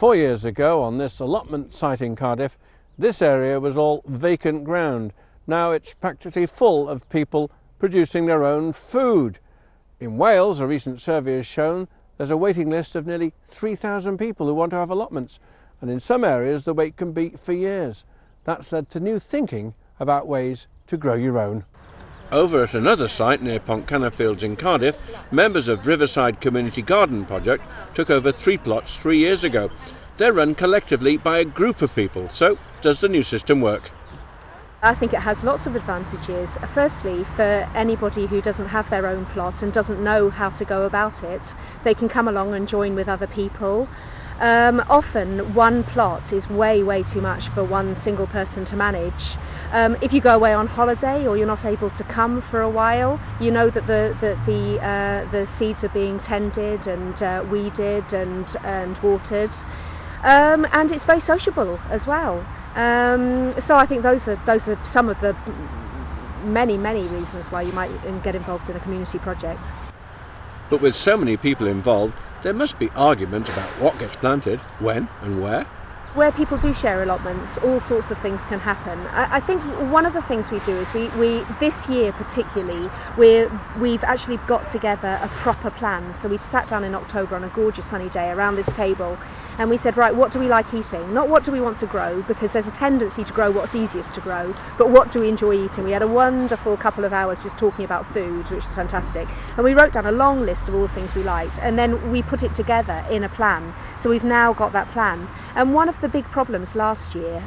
4 years ago, on this allotment site in Cardiff, this area was all vacant ground. Now it's practically full of people producing their own food. In Wales, a recent survey has shown there's a waiting list of nearly 3,000 people who want to have allotments, and in some areas the wait can be for years. That's led to new thinking about ways to grow your own. Over at another site near Pontcanna Fields in Cardiff, members of Riverside Community Garden Project took over 3 plots 3 years ago. They're run collectively by a group of people. So, does the new system work? I think it has lots of advantages. Firstly, for anybody who doesn't have their own plot and doesn't know how to go about it, they can come along and join with other people. Often one plot is way too much for one single person to manage. If you go away on holiday or you're not able to come for a while, you know that the seeds are being tended and weeded and watered. And it's very sociable as well. So I think those are some of the many reasons why you might get involved in a community project. But with so many people involved, there must be argument about what gets planted, when and where. Where people do share allotments, all sorts of things can happen. I think one of the things we do is we this year particularly, we've actually got together a proper plan. So we sat down in October on a gorgeous sunny day around this table and we said, right, what do we like eating? Not what do we want to grow, because there's a tendency to grow what's easiest to grow, but what do we enjoy eating? We had a wonderful couple of hours just talking about food, which was fantastic. And we wrote down a long list of all the things we liked, and then we put it together in a plan. So we've now got that plan. And one of the big problems last year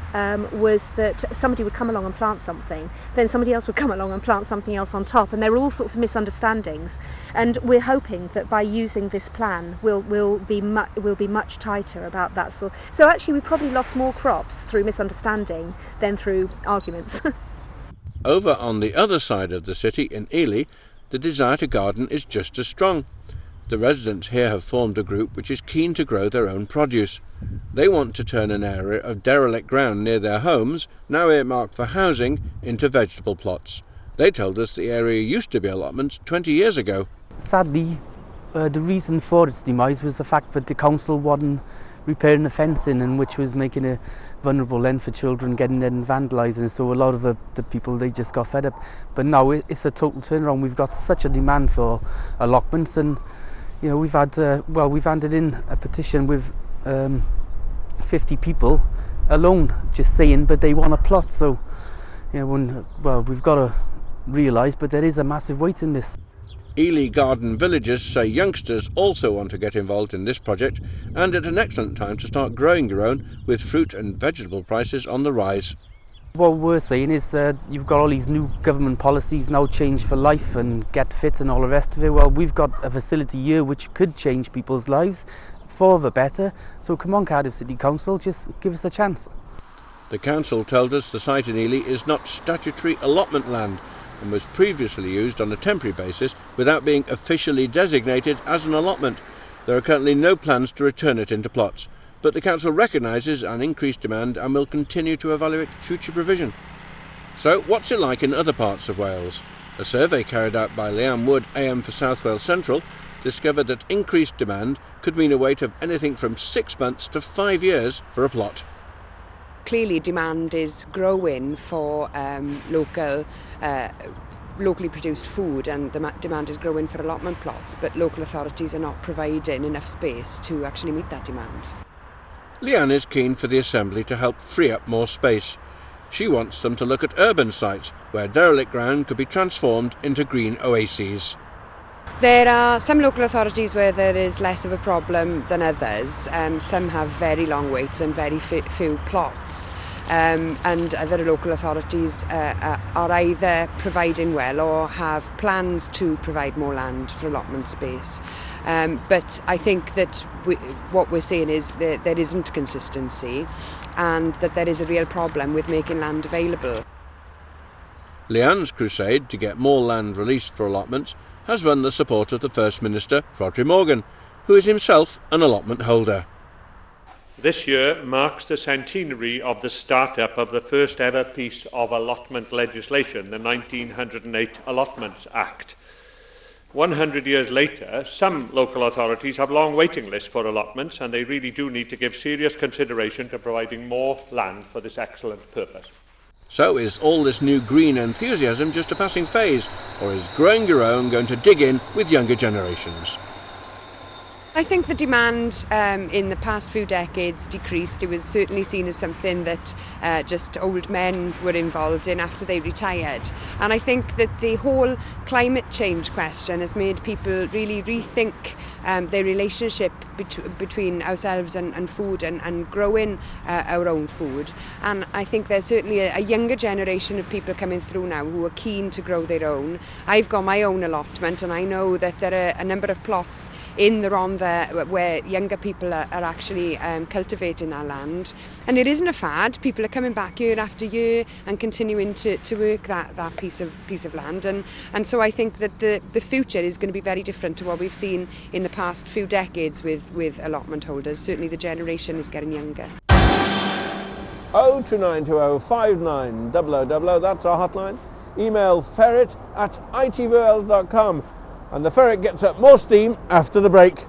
was that somebody would come along and plant something, then somebody else would come along and plant something else on top, and there were all sorts of misunderstandings. And we're hoping that by using this plan, we'll be much tighter about that. So actually, we probably lost more crops through misunderstanding than through arguments. Over on the other side of the city in Ely, the desire to garden is just as strong. The residents here have formed a group which is keen to grow their own produce. They want to turn an area of derelict ground near their homes, now earmarked for housing, into vegetable plots. They told us the area used to be allotments 20 years ago. Sadly, the reason for its demise was the fact that the council wasn't repairing the fencing, and which was making a vulnerable then for children getting in and vandalising. So a lot of the people, they just got fed up. But now it's a total turnaround. We've got such a demand for allotments, and you know, we've handed in a petition with 50 people alone just saying, but they want a plot. So you know, we've got to realise, but there is a massive waiting list. Ely garden villagers say youngsters also want to get involved in this project, and at an excellent time to start growing your own, with fruit and vegetable prices on the rise. What we're saying is you've got all these new government policies now, Change for Life and Get Fit and all the rest of it. Well, we've got a facility here which could change people's lives for the better. So come on, Cardiff City Council, just give us a chance. The council told us the site in Ely is not statutory allotment land and was previously used on a temporary basis without being officially designated as an allotment. There are currently no plans to return it into plots, but the council recognises an increased demand and will continue to evaluate future provision. So what's it like in other parts of Wales? A survey carried out by Leanne Wood AM for South Wales Central discovered that increased demand could mean a wait of anything from 6 months to 5 years for a plot. Clearly demand is growing for locally produced food, and the demand is growing for allotment plots, but local authorities are not providing enough space to actually meet that demand. Leanne is keen for the Assembly to help free up more space. She wants them to look at urban sites where derelict ground could be transformed into green oases. There are some local authorities where there is less of a problem than others. Some have very long waits and very few plots. And other local authorities are either providing well or have plans to provide more land for allotment space. But I think that what we're saying is that there isn't consistency and that there is a real problem with making land available. Leanne's crusade to get more land released for allotments has won the support of the First Minister, Rhodri Morgan, who is himself an allotment holder. This year marks the centenary of the start-up of the first ever piece of allotment legislation, the 1908 Allotments Act. 100 years later, some local authorities have long waiting lists for allotments, and they really do need to give serious consideration to providing more land for this excellent purpose. So is all this new green enthusiasm just a passing phase, or is growing your own going to dig in with younger generations? I think the demand in the past few decades decreased. It was certainly seen as something that just old men were involved in after they retired. And I think that the whole climate change question has made people really rethink their relationship between ourselves and food and growing our own food. And I think there's certainly a younger generation of people coming through now who are keen to grow their own. I've got my own allotment, and I know that there are a number of plots in the Rhondda where younger people are actually cultivating that land. And it isn't a fad. People are coming back year after year and continuing to work that piece of land. And so I think that the future is going to be very different to what we've seen in the past few decades with allotment holders. Certainly the generation is getting younger. 02920 59 000, that's our hotline. Email ferret@itvls.com, and the ferret gets up more steam after the break.